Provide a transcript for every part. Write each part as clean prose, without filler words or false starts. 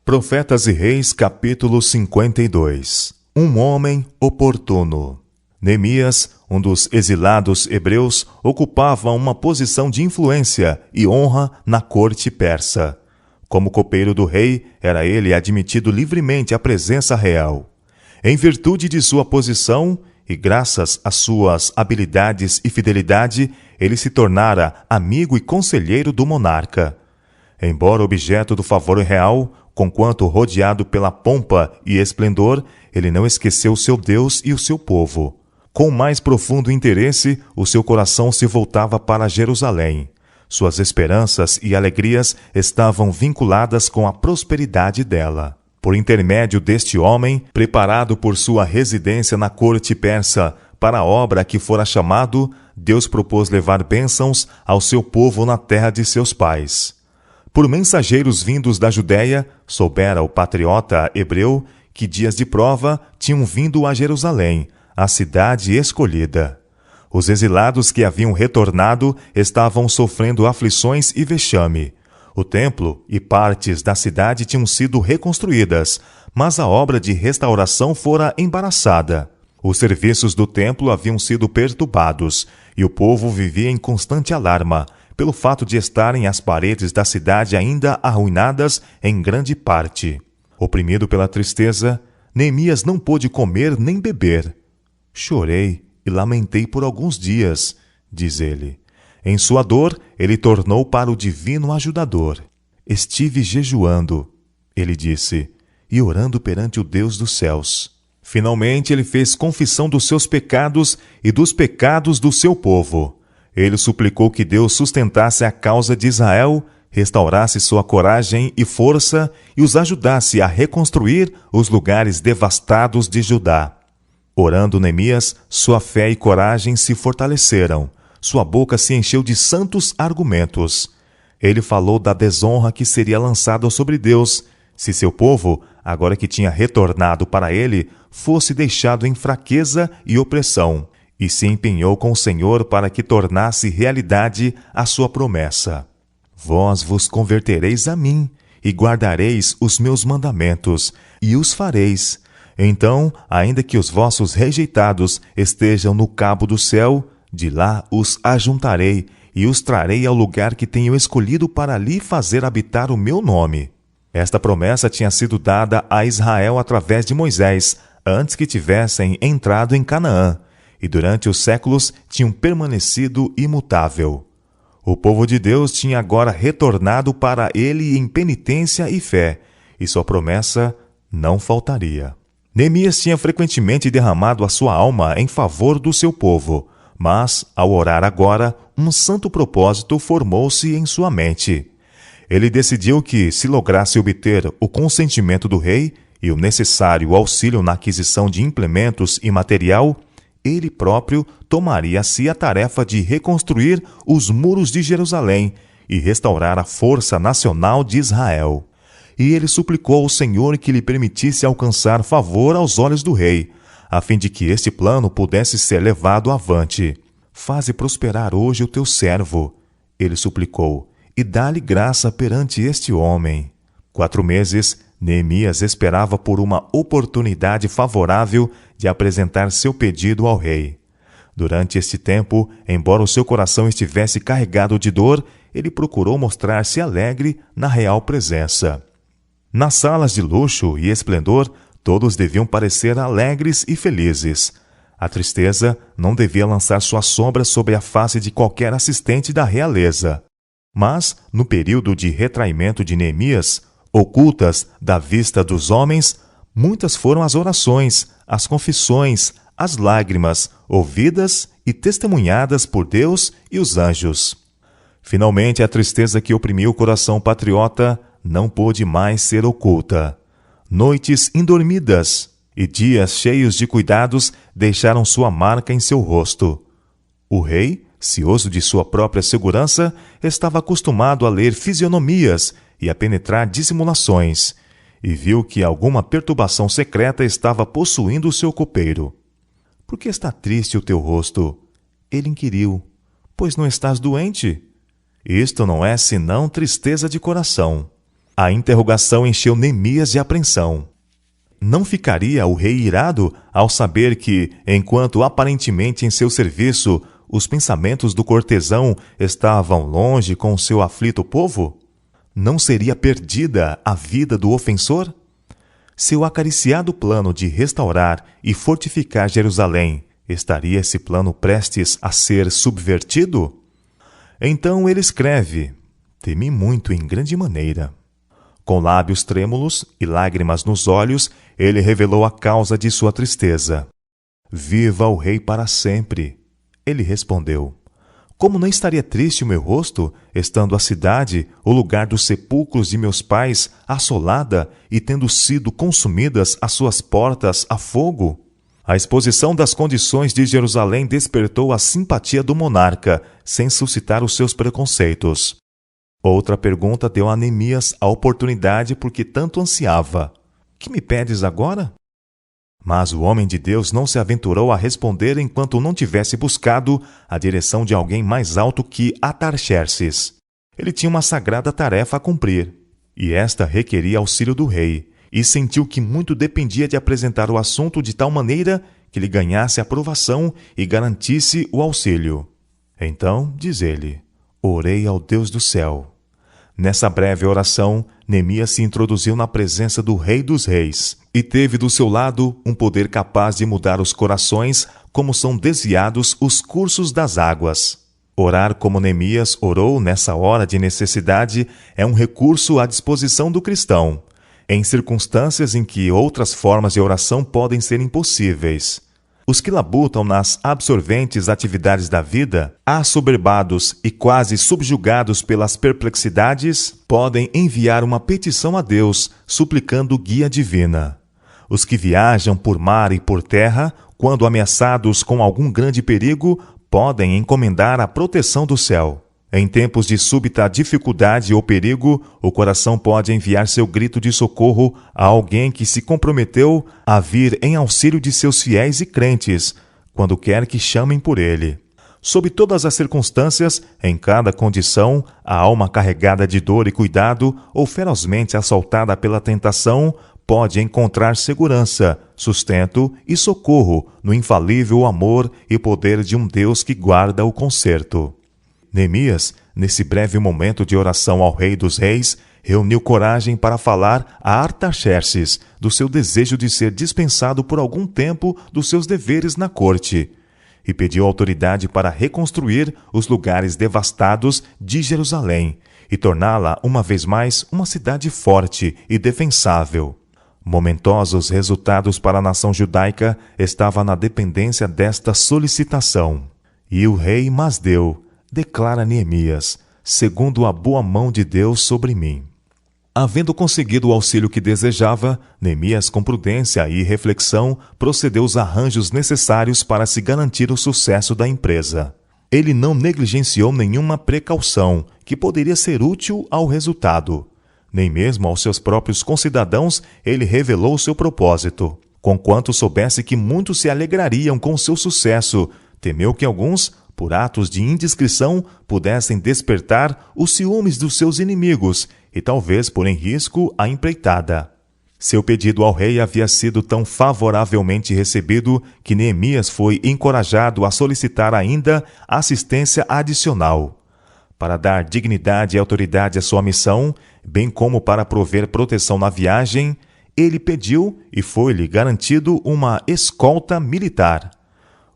Profetas e Reis, capítulo 52. Um homem oportuno. Neemias, um dos exilados hebreus, ocupava uma posição de influência e honra na corte persa. Como copeiro do rei, era ele admitido livremente à presença real. Em virtude de sua posição e graças às suas habilidades e fidelidade, ele se tornara amigo e conselheiro do monarca. Embora objeto do favor real, conquanto rodeado pela pompa e esplendor, ele não esqueceu seu Deus e o seu povo. Com mais profundo interesse, o seu coração se voltava para Jerusalém. Suas esperanças e alegrias estavam vinculadas com a prosperidade dela. Por intermédio deste homem, preparado por sua residência na corte persa para a obra a que fora chamado, Deus propôs levar bênçãos ao seu povo na terra de seus pais. Por mensageiros vindos da Judéia, soubera o patriota hebreu que dias de prova tinham vindo a Jerusalém, a cidade escolhida. Os exilados que haviam retornado estavam sofrendo aflições e vexame. O templo e partes da cidade tinham sido reconstruídas, mas a obra de restauração fora embaraçada. Os serviços do templo haviam sido perturbados, e o povo vivia em constante alarma, pelo fato de estarem as paredes da cidade ainda arruinadas em grande parte. Oprimido pela tristeza, Neemias não pôde comer nem beber. Chorei e lamentei por alguns dias, diz ele. Em sua dor, ele tornou para o divino ajudador. Estive jejuando, ele disse, e orando perante o Deus dos céus. Finalmente ele fez confissão dos seus pecados e dos pecados do seu povo. Ele suplicou que Deus sustentasse a causa de Israel, restaurasse sua coragem e força e os ajudasse a reconstruir os lugares devastados de Judá. Orando Neemias, sua fé e coragem se fortaleceram. Sua boca se encheu de santos argumentos. Ele falou da desonra que seria lançada sobre Deus, se seu povo, agora que tinha retornado para ele, fosse deixado em fraqueza e opressão, e se empenhou com o Senhor para que tornasse realidade a sua promessa. Vós vos convertereis a mim, e guardareis os meus mandamentos, e os fareis. Então, ainda que os vossos rejeitados estejam no cabo do céu, de lá os ajuntarei, e os trarei ao lugar que tenho escolhido para ali fazer habitar o meu nome. Esta promessa tinha sido dada a Israel através de Moisés, antes que tivessem entrado em Canaã, e durante os séculos tinham permanecido imutável. O povo de Deus tinha agora retornado para ele em penitência e fé, e sua promessa não faltaria. Neemias tinha frequentemente derramado a sua alma em favor do seu povo, mas, ao orar agora, um santo propósito formou-se em sua mente. Ele decidiu que, se lograsse obter o consentimento do rei e o necessário auxílio na aquisição de implementos e material, ele próprio tomaria a si a tarefa de reconstruir os muros de Jerusalém e restaurar a força nacional de Israel. E ele suplicou ao Senhor que lhe permitisse alcançar favor aos olhos do rei, a fim de que este plano pudesse ser levado avante. Faze prosperar hoje o teu servo, ele suplicou, e dá-lhe graça perante este homem. 4 meses, Neemias esperava por uma oportunidade favorável de apresentar seu pedido ao rei. Durante este tempo, embora o seu coração estivesse carregado de dor, ele procurou mostrar-se alegre na real presença. Nas salas de luxo e esplendor, todos deviam parecer alegres e felizes. A tristeza não devia lançar sua sombra sobre a face de qualquer assistente da realeza. Mas, no período de retraimento de Neemias, ocultas da vista dos homens, muitas foram as orações, as confissões, as lágrimas, ouvidas e testemunhadas por Deus e os anjos. Finalmente, a tristeza que oprimiu o coração patriota não pôde mais ser oculta. Noites indormidas e dias cheios de cuidados deixaram sua marca em seu rosto. O rei, cioso de sua própria segurança, estava acostumado a ler fisionomias e a penetrar dissimulações, e viu que alguma perturbação secreta estava possuindo o seu copeiro. — Por que está triste o teu rosto? Ele inquiriu. — Pois não estás doente? Isto não é senão tristeza de coração. A interrogação encheu Neemias de apreensão. Não ficaria o rei irado ao saber que, enquanto aparentemente em seu serviço, os pensamentos do cortesão estavam longe com o seu aflito povo? Não seria perdida a vida do ofensor? Seu acariciado plano de restaurar e fortificar Jerusalém, estaria esse plano prestes a ser subvertido? Então ele escreve: temi muito em grande maneira. Com lábios trêmulos e lágrimas nos olhos, ele revelou a causa de sua tristeza. Viva o rei para sempre! Ele respondeu: como não estaria triste o meu rosto, estando a cidade, o lugar dos sepulcros de meus pais, assolada e tendo sido consumidas as suas portas a fogo? A exposição das condições de Jerusalém despertou a simpatia do monarca, sem suscitar os seus preconceitos. Outra pergunta deu a Neemias a oportunidade por que tanto ansiava. Que me pedes agora? Mas o homem de Deus não se aventurou a responder enquanto não tivesse buscado a direção de alguém mais alto que Atarxerxes. Ele tinha uma sagrada tarefa a cumprir, e esta requeria auxílio do rei, e sentiu que muito dependia de apresentar o assunto de tal maneira que lhe ganhasse aprovação e garantisse o auxílio. Então, diz ele, orei ao Deus do céu. Nessa breve oração, Neemias se introduziu na presença do Rei dos Reis e teve do seu lado um poder capaz de mudar os corações como são desviados os cursos das águas. Orar como Neemias orou nessa hora de necessidade é um recurso à disposição do cristão, em circunstâncias em que outras formas de oração podem ser impossíveis. Os que labutam nas absorventes atividades da vida, assoberbados e quase subjugados pelas perplexidades, podem enviar uma petição a Deus, suplicando guia divina. Os que viajam por mar e por terra, quando ameaçados com algum grande perigo, podem encomendar a proteção do céu. Em tempos de súbita dificuldade ou perigo, o coração pode enviar seu grito de socorro a alguém que se comprometeu a vir em auxílio de seus fiéis e crentes, quando quer que chamem por ele. Sob todas as circunstâncias, em cada condição, a alma carregada de dor e cuidado ou ferozmente assaltada pela tentação pode encontrar segurança, sustento e socorro no infalível amor e poder de um Deus que guarda o conserto. Neemias, nesse breve momento de oração ao Rei dos Reis, reuniu coragem para falar a Artaxerxes do seu desejo de ser dispensado por algum tempo dos seus deveres na corte, e pediu autoridade para reconstruir os lugares devastados de Jerusalém e torná-la uma vez mais uma cidade forte e defensável. Momentosos resultados para a nação judaica estavam na dependência desta solicitação. E o rei Masdeu declara Neemias, segundo a boa mão de Deus sobre mim. Havendo conseguido o auxílio que desejava, Neemias, com prudência e reflexão, procedeu os arranjos necessários para se garantir o sucesso da empresa. Ele não negligenciou nenhuma precaução que poderia ser útil ao resultado. Nem mesmo aos seus próprios concidadãos ele revelou seu propósito. Conquanto soubesse que muitos se alegrariam com seu sucesso, temeu que alguns, por atos de indiscrição, pudessem despertar os ciúmes dos seus inimigos e talvez pôr em risco a empreitada. Seu pedido ao rei havia sido tão favoravelmente recebido que Neemias foi encorajado a solicitar ainda assistência adicional. Para dar dignidade e autoridade à sua missão, bem como para prover proteção na viagem, ele pediu e foi-lhe garantido uma escolta militar.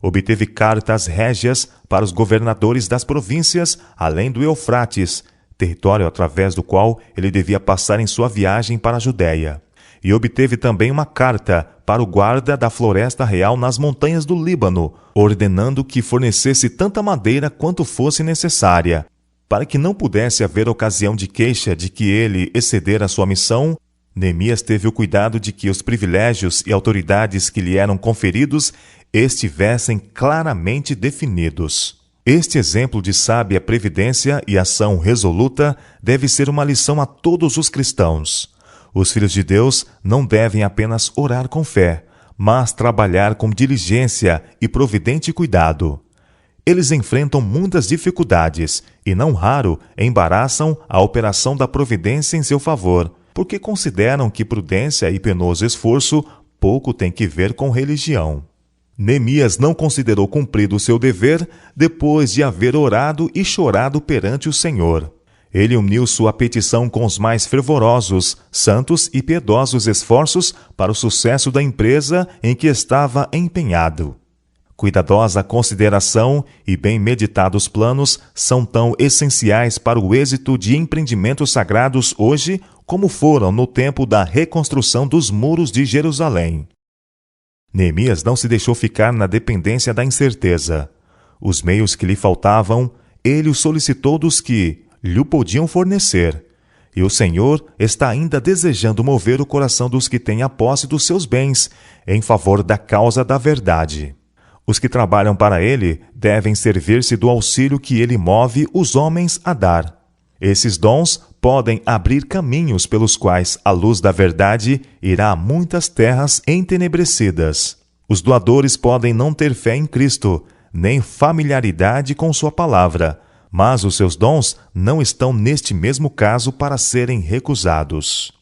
Obteve cartas régias para os governadores das províncias, além do Eufrates, território através do qual ele devia passar em sua viagem para a Judéia. E obteve também uma carta para o guarda da floresta real nas montanhas do Líbano, ordenando que fornecesse tanta madeira quanto fosse necessária. Para que não pudesse haver ocasião de queixa de que ele excedera sua missão, Neemias teve o cuidado de que os privilégios e autoridades que lhe eram conferidos estivessem claramente definidos. Este exemplo de sábia previdência e ação resoluta deve ser uma lição a todos os cristãos. Os filhos de Deus não devem apenas orar com fé, mas trabalhar com diligência e providente cuidado. Eles enfrentam muitas dificuldades e, não raro, embaraçam a operação da providência em seu favor, porque consideram que prudência e penoso esforço pouco têm que ver com religião. Neemias não considerou cumprido o seu dever depois de haver orado e chorado perante o Senhor. Ele uniu sua petição com os mais fervorosos, santos e piedosos esforços para o sucesso da empresa em que estava empenhado. Cuidadosa consideração e bem meditados planos são tão essenciais para o êxito de empreendimentos sagrados hoje como foram no tempo da reconstrução dos muros de Jerusalém. Neemias não se deixou ficar na dependência da incerteza. Os meios que lhe faltavam, ele os solicitou dos que lhe podiam fornecer. E o Senhor está ainda desejando mover o coração dos que têm a posse dos seus bens em favor da causa da verdade. Os que trabalham para ele devem servir-se do auxílio que ele move os homens a dar. Esses dons podem abrir caminhos pelos quais a luz da verdade irá a muitas terras entenebrecidas. Os doadores podem não ter fé em Cristo, nem familiaridade com sua palavra, mas os seus dons não estão neste mesmo caso para serem recusados.